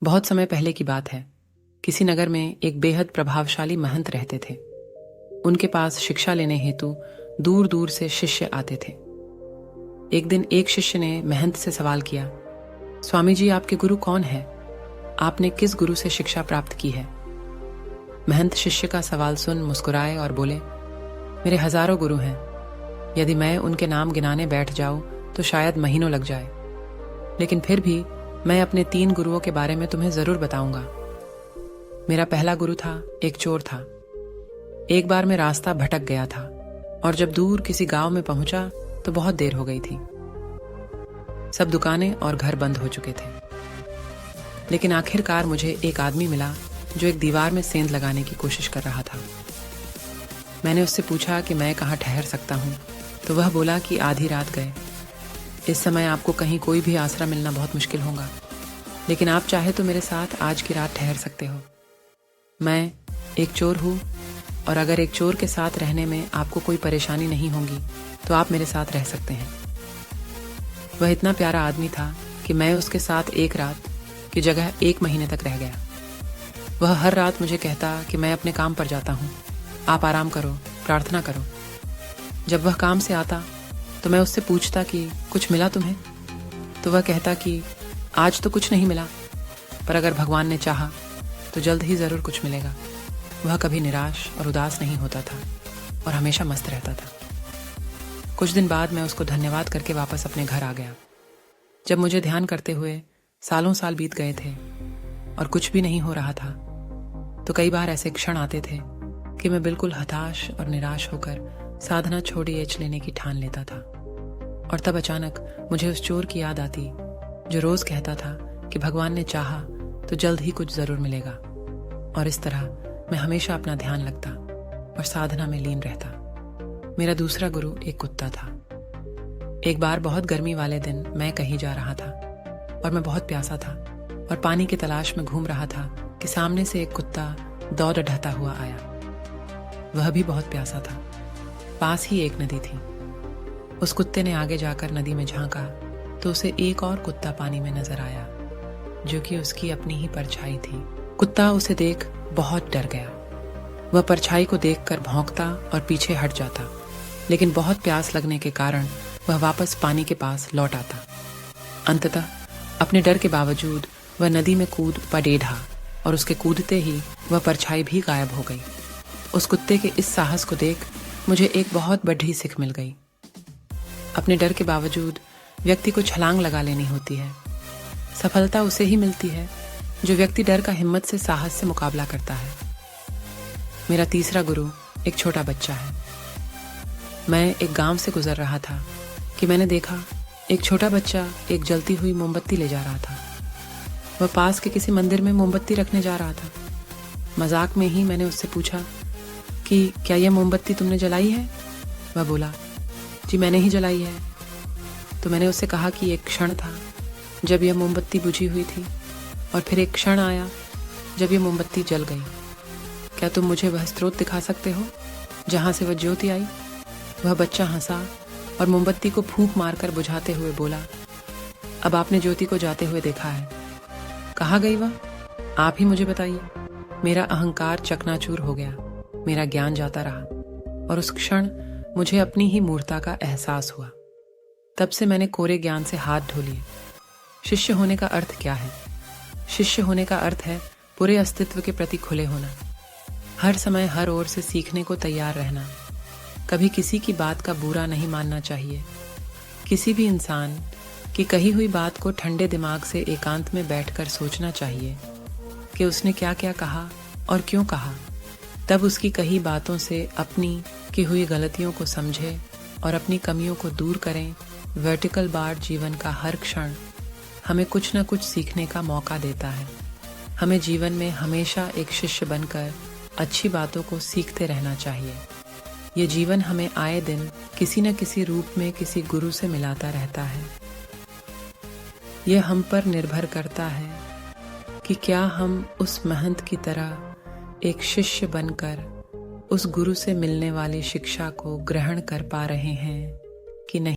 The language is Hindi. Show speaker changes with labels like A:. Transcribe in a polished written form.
A: बहुत समय पहले की बात है। किसी नगर में एक बेहद प्रभावशाली महंत रहते थे। उनके पास शिक्षा लेने हेतु दूर दूर से शिष्य आते थे। एक दिन एक शिष्य ने महंत से सवाल किया, स्वामी जी, आपके गुरु कौन है? आपने किस गुरु से शिक्षा प्राप्त की है? महंत शिष्य का सवाल सुन मुस्कुराए और बोले, मेरे हजारों गुरु हैं। यदि मैं उनके नाम गिनाने बैठ जाऊं तो शायद महीनों लग जाए, लेकिन फिर भी मैं अपने 3 गुरुओं के बारे में तुम्हें जरूर बताऊंगा। मेरा पहला गुरु था, एक चोर था। एक बार मैं रास्ता भटक गया था और जब दूर किसी गांव में पहुंचा तो बहुत देर हो गई थी। सब दुकानें और घर बंद हो चुके थे, लेकिन आखिरकार मुझे एक आदमी मिला जो एक दीवार में सेंध लगाने की कोशिश कर रहा था। मैंने उससे पूछा कि मैं कहाँ ठहर सकता हूँ, तो वह बोला कि आधी रात गए। इस समय आपको कहीं कोई भी आसरा मिलना बहुत मुश्किल होगा, लेकिन आप चाहे तो मेरे साथ आज की रात ठहर सकते हो। मैं एक चोर हूँ और अगर एक चोर के साथ रहने में आपको कोई परेशानी नहीं होगी तो आप मेरे साथ रह सकते हैं। वह इतना प्यारा आदमी था कि मैं उसके साथ एक रात की जगह 1 महीने तक रह गया। वह हर रात मुझे कहता कि मैं अपने काम पर जाता हूँ, आप आराम करो, प्रार्थना करो। जब वह काम से आता तो मैं उससे पूछता कि कुछ मिला तुम्हें? तो वह कहता कि आज तो कुछ नहीं मिला, पर अगर भगवान ने चाहा तो जल्द ही जरूर कुछ मिलेगा। वह कभी निराश और उदास नहीं होता था और हमेशा मस्त रहता था। कुछ दिन बाद मैं उसको धन्यवाद करके वापस अपने घर आ गया। जब मुझे ध्यान करते हुए सालों साल बीत गए थे और कुछ भी नहीं हो रहा था, तो कई बार ऐसे क्षण आते थे कि मैं बिल्कुल हताश और निराश होकर साधना छोड़ी एच लेने की ठान लेता था। और तब अचानक मुझे उस चोर की याद आती जो रोज कहता था कि भगवान ने चाहा तो जल्द ही कुछ जरूर मिलेगा। और इस तरह मैं हमेशा अपना ध्यान लगता और साधना में लीन रहता। मेरा दूसरा गुरु एक कुत्ता था। एक बार बहुत गर्मी वाले दिन मैं कहीं जा रहा था और मैं बहुत प्यासा था और पानी की तलाश में घूम रहा था कि सामने से एक कुत्ता दौड़ ढहता हुआ आया। वह भी बहुत प्यासा था। पास ही एक नदी थी। उस कुत्ते ने आगे जाकर नदी में झांका तो उसे एक और कुत्ता पानी में नजर आया, जो कि उसकी अपनी ही परछाई थी। कुत्ता उसे देख बहुत डर गया। वह परछाई को देखकर भौंकता और पीछे हट जाता, लेकिन बहुत प्यास लगने के कारण वह वापस पानी के पास लौट आता। अंततः अपने डर के बावजूद वह नदी में कूद पड़ेढ़ा और उसके कूदते ही वह परछाई भी गायब हो गई। उस कुत्ते के इस साहस को देख मुझे एक बहुत बड़ी सीख मिल गई। अपने डर के बावजूद व्यक्ति को छलांग लगा लेनी होती है। सफलता उसे ही मिलती है जो व्यक्ति डर का हिम्मत से साहस से मुकाबला करता है। मेरा तीसरा गुरु एक छोटा बच्चा है। मैं एक गांव से गुजर रहा था कि मैंने देखा एक छोटा बच्चा एक जलती हुई मोमबत्ती ले जा रहा था। वह पास के किसी मंदिर में मोमबत्ती रखने जा रहा था। मजाक में ही मैंने उससे पूछा कि क्या यह मोमबत्ती तुमने जलाई है? वह बोला, जी मैंने ही जलाई है। तो मैंने उससे कहा कि एक क्षण था जब यह मोमबत्ती बुझी हुई थी और फिर एक क्षण आया जब यह मोमबत्ती जल गई। क्या तुम मुझे वह स्रोत दिखा सकते हो जहां से वह ज्योति आई? वह बच्चा हंसा और मोमबत्ती को फूंक मारकर बुझाते हुए बोला, अब आपने ज्योति को जाते हुए देखा है। कहाँ गई वह? आप ही मुझे बताइए। मेरा अहंकार चकनाचूर हो गया। मेरा ज्ञान जाता रहा और उस क्षण मुझे अपनी ही मूर्खता का एहसास हुआ। तब से मैंने कोरे ज्ञान से हाथ धो लिए। शिष्य होने का अर्थ क्या है? शिष्य होने का अर्थ है पूरे अस्तित्व के प्रति खुले होना, हर समय हर ओर से सीखने को तैयार रहना, कभी किसी की बात का बुरा नहीं मानना चाहिए। किसी भी इंसान की कही हुई बात को ठंडे दिमाग से एकांत में बैठकर सोचना चाहिए कि उसने क्या क्या कहा और क्यों कहा। तब उसकी कही बातों से अपनी की हुई गलतियों को समझे और अपनी कमियों को दूर करें। वर्टिकल बार जीवन का हर क्षण हमें कुछ न कुछ सीखने का मौका देता है। हमें जीवन में हमेशा एक शिष्य बनकर अच्छी बातों को सीखते रहना चाहिए। ये जीवन हमें आए दिन किसी न किसी रूप में किसी गुरु से मिलाता रहता है। यह हम पर निर्भर करता है कि क्या हम उस महंत की तरह एक शिष्य बनकर उस गुरु से मिलने वाली शिक्षा को ग्रहण कर पा रहे हैं कि नहीं।